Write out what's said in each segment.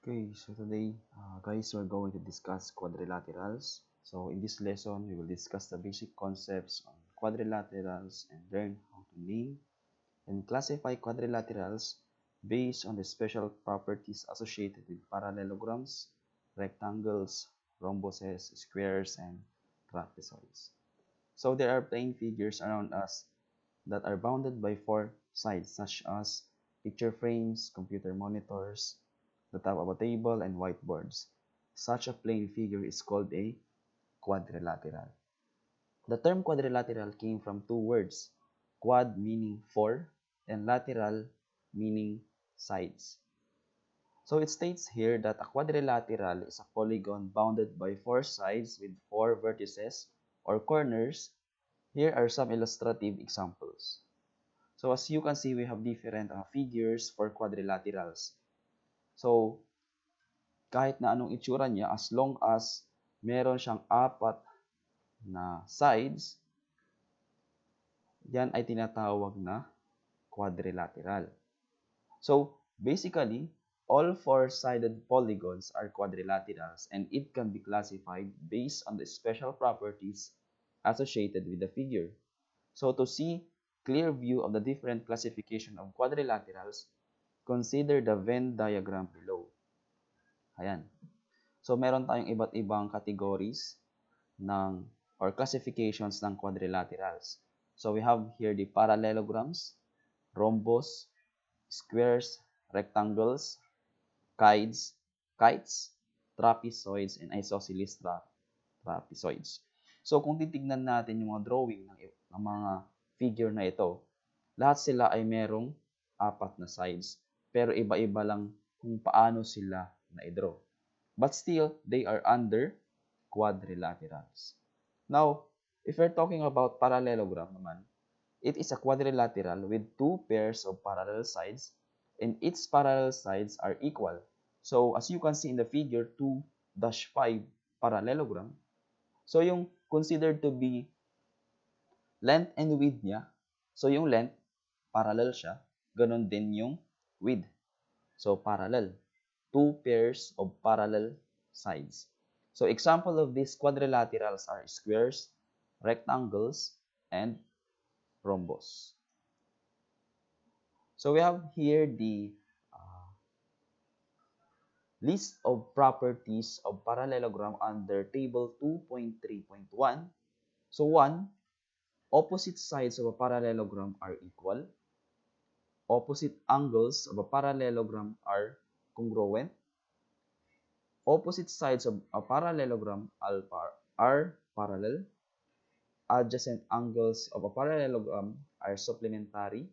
Okay, so today, guys, we're going to discuss quadrilaterals. So in this lesson, we will discuss the basic concepts on quadrilaterals and learn how to name and classify quadrilaterals based on the special properties associated with parallelograms, rectangles, rhombuses, squares, and trapezoids. So there are plane figures around us that are bounded by four sides, such as picture frames, computer monitors, the top of a table, and whiteboards. Such a plane figure is called a quadrilateral. The term quadrilateral came from two words, quad meaning four, and lateral meaning sides. So it states here that a quadrilateral is a polygon bounded by four sides with four vertices or corners. Here are some illustrative examples. So as you can see, we have different figures for quadrilaterals. So kahit na anong itsura niya, as long as meron siyang apat na sides, yan ay tinatawag na quadrilateral. So basically, all four-sided polygons are quadrilaterals and it can be classified based on the special properties associated with the figure. So to see clear view of the different classification of quadrilaterals, consider the Venn diagram below. Ayan. So meron tayong iba't ibang categories ng or classifications ng quadrilaterals. So we have here the parallelograms, rhombus, squares, rectangles, kites, trapezoids, and isosceles trapezoids. So kung titignan natin yung mga drawing ng mga figure na ito, lahat sila ay merong apat na sides. Pero iba-iba lang kung paano sila na-draw. But still, they are under quadrilaterals. Now, if we're talking about parallelogram naman, it is a quadrilateral with two pairs of parallel sides and its parallel sides are equal. So, as you can see in the figure 2-5 parallelogram, so yung considered to be length and width niya, so yung length, parallel siya, ganun din yung width. So, parallel. Two pairs of parallel sides. So, example of these quadrilaterals are squares, rectangles, and rhombus. So, we have here the list of properties of parallelogram under table 2.3.1. So, 1. Opposite sides of a parallelogram are equal. Opposite angles of a parallelogram are congruent. Opposite sides of a parallelogram are parallel. Adjacent angles of a parallelogram are supplementary.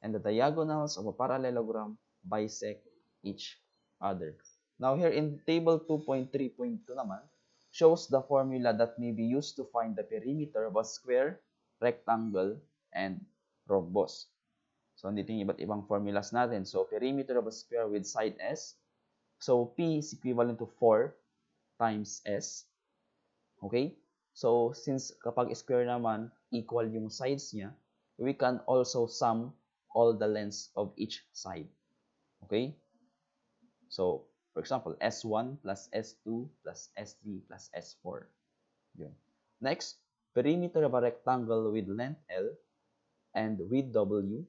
And the diagonals of a parallelogram bisect each other. Now here in table 2.3.2 naman, shows the formula that may be used to find the perimeter of a square, rectangle, and rhombus. So andito yung iba't ibang formulas natin. So perimeter of a square with side S. So, P is equivalent to 4 times S. Okay? So, since kapag square naman, equal yung sides niya, we can also sum all the lengths of each side. Okay? So, for example, S1 plus S2 plus S3 plus S4. Yun. Next, perimeter of a rectangle with length L and width W.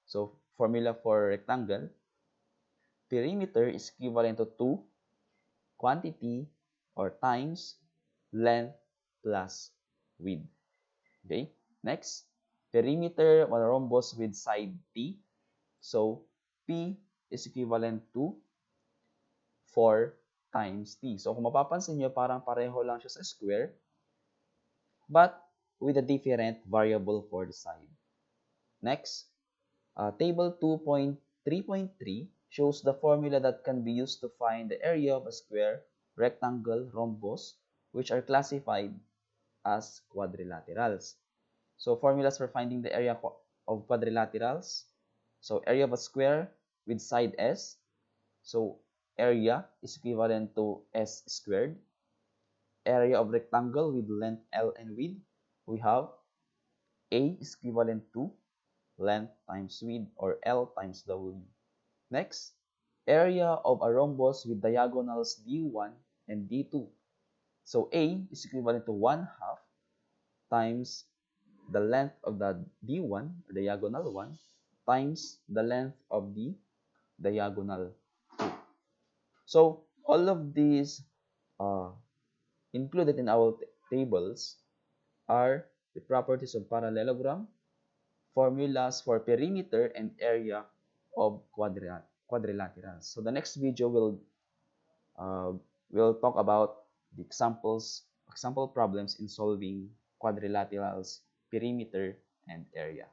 So, formula for rectangle, perimeter is equivalent to 2 quantity or times length plus width. Okay? Next, perimeter of a rhombus with side T. So, P is equivalent to 4 times T. So, kung mapapansin nyo, parang pareho lang siya sa square, but with a different variable for the side. Next, table 2.3.3 shows the formula that can be used to find the area of a square, rectangle, rhombus, which are classified as quadrilaterals. So formulas for finding the area of quadrilaterals. So area of a square with side S. So area is equivalent to S squared. Area of rectangle with length L and width, we have A is equivalent to length times width or L times W. Next, area of a rhombus with diagonals D1 and D2. So A is equivalent to 1/2 times the length of the D1, or diagonal 1, times the length of the diagonal 2. So all of these uh, included in our tables are the properties of parallelogram, formulas for perimeter and area of quadrilaterals. So the next video uh, will talk about the example problems in solving quadrilaterals, perimeter, and area.